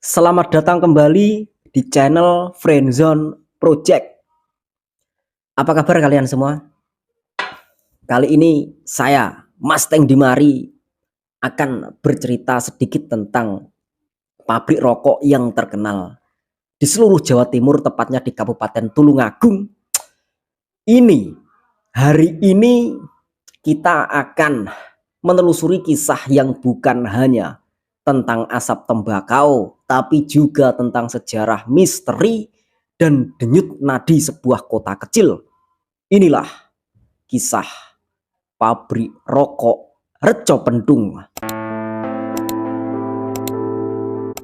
Selamat datang kembali di channel Friendzone Project. Apa kabar kalian semua? Kali ini saya, Mas Teng Dimari, akan bercerita sedikit tentang pabrik rokok yang terkenal di seluruh Jawa Timur, tepatnya di Kabupaten Tulungagung. Hari ini kita akan menelusuri kisah yang bukan hanya tentang asap tembakau, tapi juga tentang sejarah misteri dan denyut nadi sebuah kota kecil. Inilah kisah pabrik rokok Reco Pentung.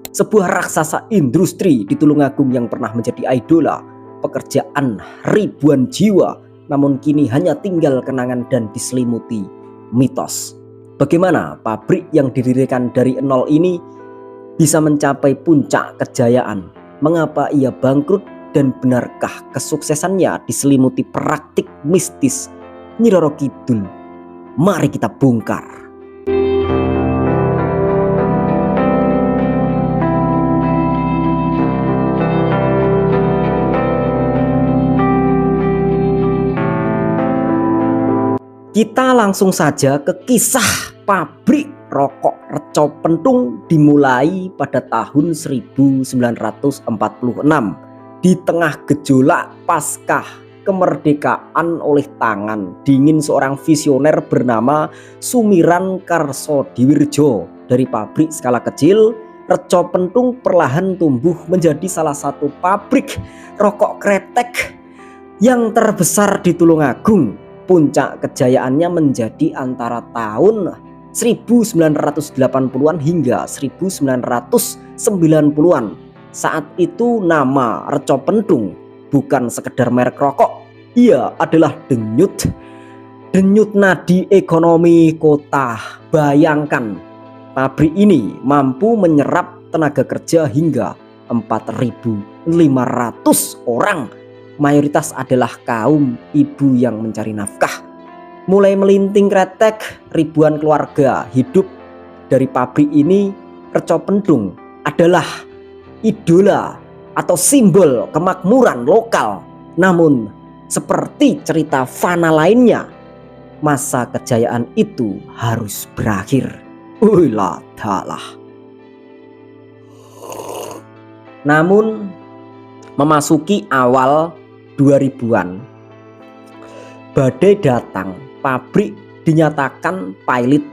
Sebuah raksasa industri di Tulungagung yang pernah menjadi idola pekerjaan ribuan jiwa, namun kini hanya tinggal kenangan dan diselimuti mitos. Bagaimana pabrik yang didirikan dari nol ini bisa mencapai puncak kejayaan? Mengapa ia bangkrut, dan benarkah kesuksesannya diselimuti praktik mistis Nyi Roro Kidul? Mari kita bongkar. Kita langsung saja ke kisah pabrik rokok Reco Pentung dimulai pada tahun 1946 di tengah gejolak pasca kemerdekaan oleh tangan dingin seorang visioner bernama Sumiran Karsodiwirjo. Dari pabrik skala kecil, Reco Pentung perlahan tumbuh menjadi salah satu pabrik rokok kretek yang terbesar di Tulungagung. Puncak kejayaannya menjadi antara tahun 1980-an hingga 1990-an. Saat itu nama Reco Pentung bukan sekedar merek rokok, ia adalah denyut nadi ekonomi kota. Bayangkan, pabrik ini mampu menyerap tenaga kerja hingga 4.500 orang. Mayoritas adalah kaum ibu yang mencari nafkah. Mulai melinting kretek, ribuan keluarga hidup dari pabrik ini. Reco Pentung adalah idola atau simbol kemakmuran lokal. Namun seperti cerita fana lainnya, masa kejayaan itu harus berakhir. Uilah dalah. Namun memasuki awal 2000-an, badai datang, pabrik dinyatakan pilot,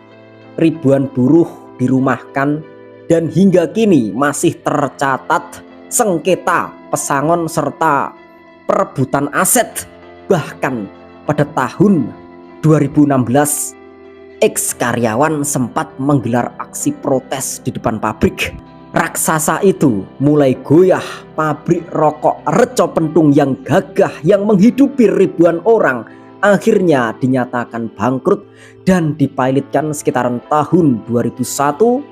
ribuan buruh dirumahkan, dan hingga kini masih tercatat sengketa pesangon serta perebutan aset. Bahkan pada tahun 2016, ex-karyawan sempat menggelar aksi protes di depan pabrik. Raksasa itu mulai goyah. Pabrik rokok Reco Pentung yang gagah, yang menghidupi ribuan orang, akhirnya dinyatakan bangkrut dan dipilotkan sekitaran tahun 2001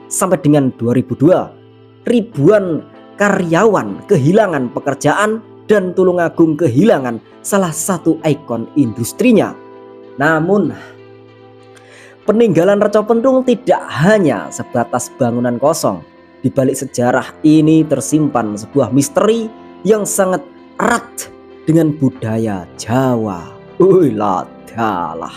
sampai dengan 2002. Ribuan karyawan kehilangan pekerjaan dan Tulungagung kehilangan salah satu ikon industrinya. Namun peninggalan Reco Pentung tidak hanya sebatas bangunan kosong. Di balik sejarah ini tersimpan sebuah misteri yang sangat erat dengan budaya Jawa. Uilah dalah.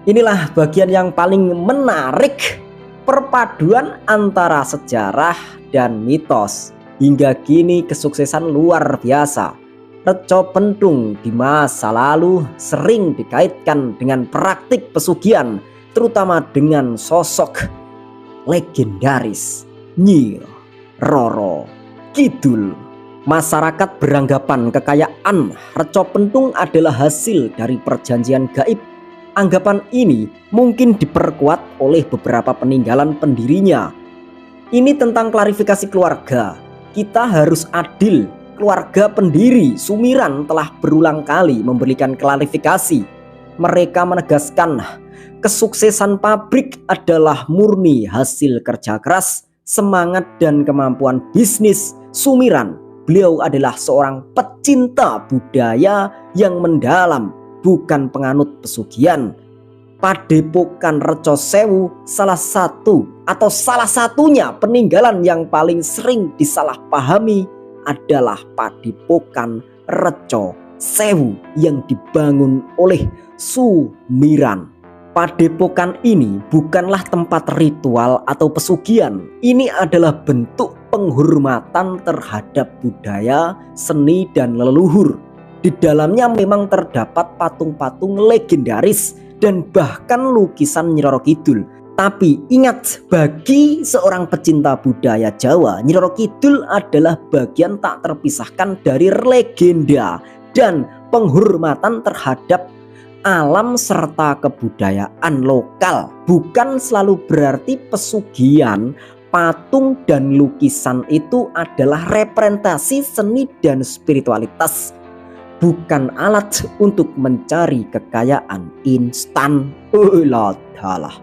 Inilah bagian yang paling menarik, perpaduan antara sejarah dan mitos. Hingga kini kesuksesan luar biasa. Reco Pentung di masa lalu sering dikaitkan dengan praktik pesugihan, terutama dengan sosok legendaris Nyi Roro Kidul. Masyarakat beranggapan kekayaan Reco Pentung adalah hasil dari perjanjian gaib. Anggapan ini mungkin diperkuat oleh beberapa peninggalan pendirinya. Ini tentang klarifikasi keluarga. Kita harus adil. Keluarga pendiri Sumiran telah berulang kali memberikan klarifikasi. Mereka menegaskan kesuksesan pabrik adalah murni hasil kerja keras, semangat, dan kemampuan bisnis Sumiran. Beliau adalah seorang pecinta budaya yang mendalam, bukan penganut pesugihan. Padepokan Reco Sewu salah satunya peninggalan yang paling sering disalahpahami adalah Padepokan Reco Sewu yang dibangun oleh Sumiran. Padepokan ini bukanlah tempat ritual atau pesugihan. Ini adalah bentuk penghormatan terhadap budaya, seni, dan leluhur. Di dalamnya memang terdapat patung-patung legendaris dan bahkan lukisan Nyi Roro Kidul. Tapi ingat, bagi seorang pecinta budaya Jawa, Nyi Roro Kidul adalah bagian tak terpisahkan dari legenda dan penghormatan terhadap alam serta kebudayaan lokal. Bukan selalu berarti pesugihan, patung, dan lukisan itu adalah representasi seni dan spiritualitas, bukan alat untuk mencari kekayaan instan. Ulah dalah.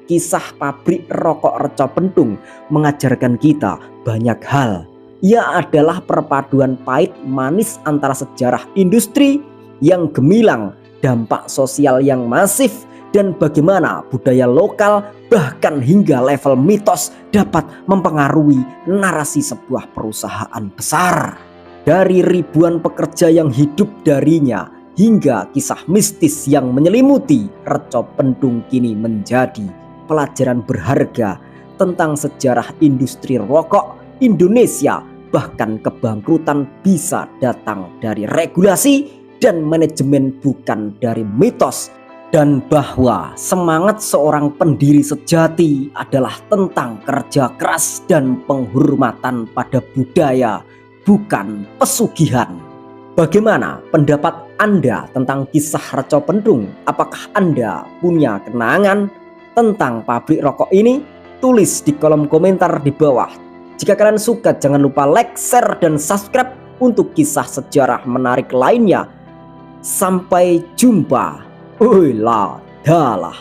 Kisah pabrik rokok Reco Pentung mengajarkan kita banyak hal. Ia adalah perpaduan pahit manis antara sejarah industri yang gemilang, dampak sosial yang masif, dan bagaimana budaya lokal bahkan hingga level mitos dapat mempengaruhi narasi sebuah perusahaan besar. Dari ribuan pekerja yang hidup darinya hingga kisah mistis yang menyelimuti Reco Pentung kini menjadi pelajaran berharga tentang sejarah industri rokok Indonesia. Bahkan kebangkrutan bisa datang dari regulasi dan manajemen, bukan dari mitos. Dan bahwa semangat seorang pendiri sejati adalah tentang kerja keras dan penghormatan pada budaya, bukan pesugihan. Bagaimana pendapat Anda tentang kisah Reco Pentung? Apakah Anda punya kenangan tentang pabrik rokok ini? Tulis di kolom komentar di bawah. Jika kalian suka, jangan lupa like, share, dan subscribe untuk kisah sejarah menarik lainnya. Sampai jumpa. Ulah dalah.